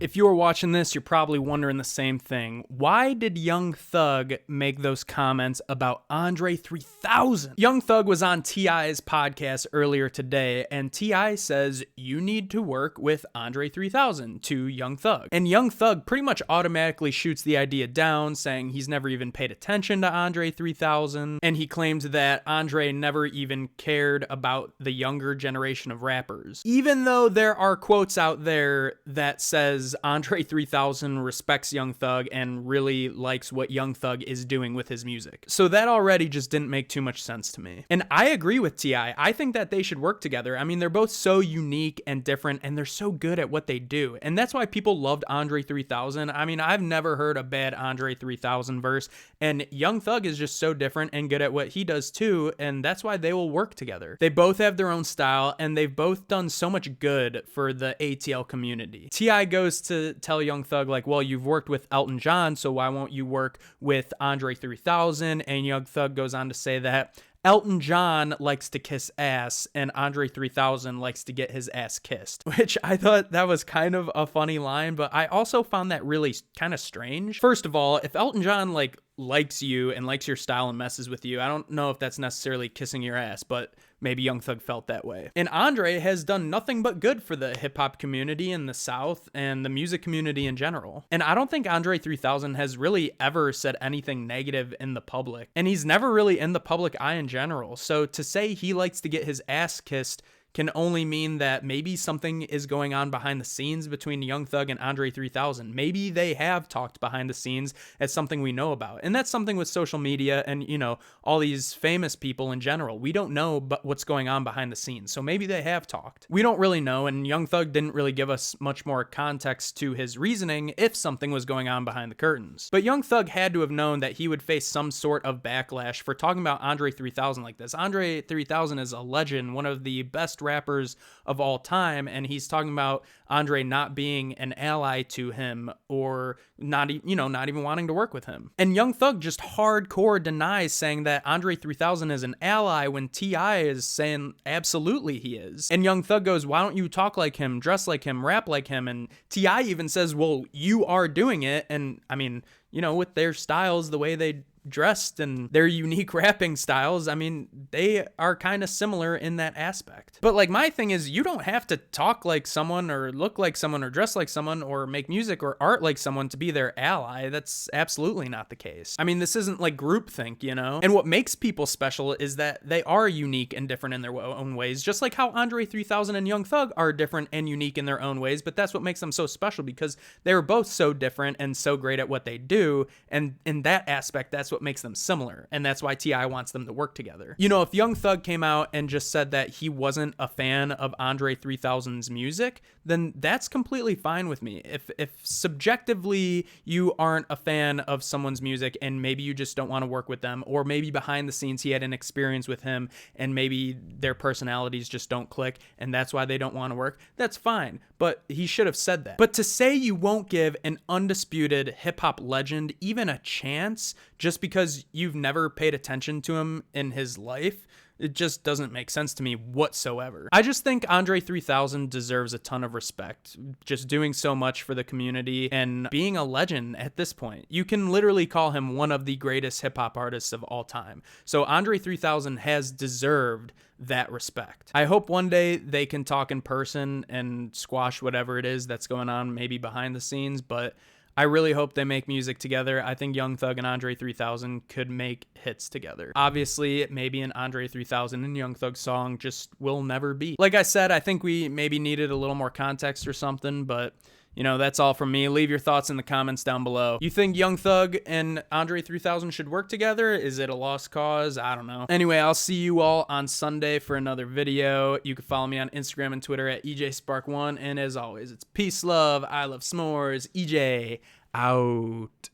If you were watching this, you're probably wondering the same thing. Why did Young Thug make those comments about Andre 3000? Young Thug was on T.I.'s podcast earlier today, and T.I. says, you need to work with Andre 3000 to Young Thug. And Young Thug pretty much automatically shoots the idea down, saying he's never even paid attention to Andre 3000, and he claims that Andre never even cared about the younger generation of rappers. Even though there are quotes out there that says Andre 3000 respects Young Thug and really likes what Young Thug is doing with his music. So that already just didn't make too much sense to me. And I agree with T.I. I think that they should work together. I mean, they're both so unique and different, and they're so good at what they do. And that's why people loved Andre 3000. I mean, I've never heard a bad Andre 3000 verse, and Young Thug is just so different and good at what he does too, and that's why they will work together. They both have their own style, and they've both done so much good for the ATL community. T.I. goes to tell Young Thug, like, well, you've worked with Elton John, so why won't you work with Andre 3000? And Young Thug goes on to say that Elton John likes to kiss ass and Andre 3000 likes to get his ass kissed, which I thought that was kind of a funny line, but I also found that really kind of strange. First of all, if Elton John likes you and likes your style and messes with you, I don't know if that's necessarily kissing your ass, but maybe Young Thug felt that way. And Andre has done nothing but good for the hip-hop community in the South and the music community in general. And I don't think Andre 3000 has really ever said anything negative in the public. And he's never really in the public eye in general. So to say he likes to get his ass kissed can only mean that maybe something is going on behind the scenes between Young Thug and Andre 3000. Maybe they have talked behind the scenes as something we know about. And that's something with social media and, you know, all these famous people in general. We don't know what's going on behind the scenes. So maybe they have talked. We don't really know, and Young Thug didn't really give us much more context to his reasoning if something was going on behind the curtains. But Young Thug had to have known that he would face some sort of backlash for talking about Andre 3000 like this. Andre 3000 is a legend, one of the best rappers of all time, and he's talking about Andre not being an ally to him or not even wanting to work with him. And Young Thug just hardcore denies saying that Andre 3000 is an ally when T.I. is saying absolutely he is. And Young Thug goes, why don't you talk like him, dress like him, rap like him? And T.I. even says, well, you are doing it. And I mean, you know, with their styles, the way they dressed and their unique rapping styles, I mean, they are kind of similar in that aspect. But like, my thing is, you don't have to talk like someone or look like someone or dress like someone or make music or art like someone to be their ally. That's absolutely not the case. I mean, this isn't like groupthink, you know? And what makes people special is that they are unique and different in their own ways, just like how Andre 3000 and Young Thug are different and unique in their own ways, but that's what makes them so special, because they were both so different and so great at what they do, and in that aspect, that's what makes them similar, and that's why T.I. wants them to work together. You know, if Young Thug came out and just said that he wasn't a fan of Andre 3000's music, then that's completely fine with me. If subjectively you aren't a fan of someone's music and maybe you just don't want to work with them, or maybe behind the scenes he had an experience with him and maybe their personalities just don't click and that's why they don't want to work, that's fine. But he should have said that. But to say you won't give an undisputed hip-hop legend even a chance just because you've never paid attention to him in his life, it just doesn't make sense to me whatsoever. I just think Andre 3000 deserves a ton of respect, just doing so much for the community and being a legend at this point. You can literally call him one of the greatest hip-hop artists of all time. So Andre 3000 has deserved that respect. I hope one day they can talk in person and squash whatever it is that's going on maybe behind the scenes, but I really hope they make music together. I think Young Thug and Andre 3000 could make hits together. Obviously, maybe an Andre 3000 and Young Thug song just will never be. Like I said, I think we maybe needed a little more context or something, but you know, that's all from me. Leave your thoughts in the comments down below. You think Young Thug and Andre 3000 should work together? Is it a lost cause? I don't know. Anyway, I'll see you all on Sunday for another video. You can follow me on Instagram and Twitter at EJSpark1. And as always, it's peace, love, I love s'mores, EJ out.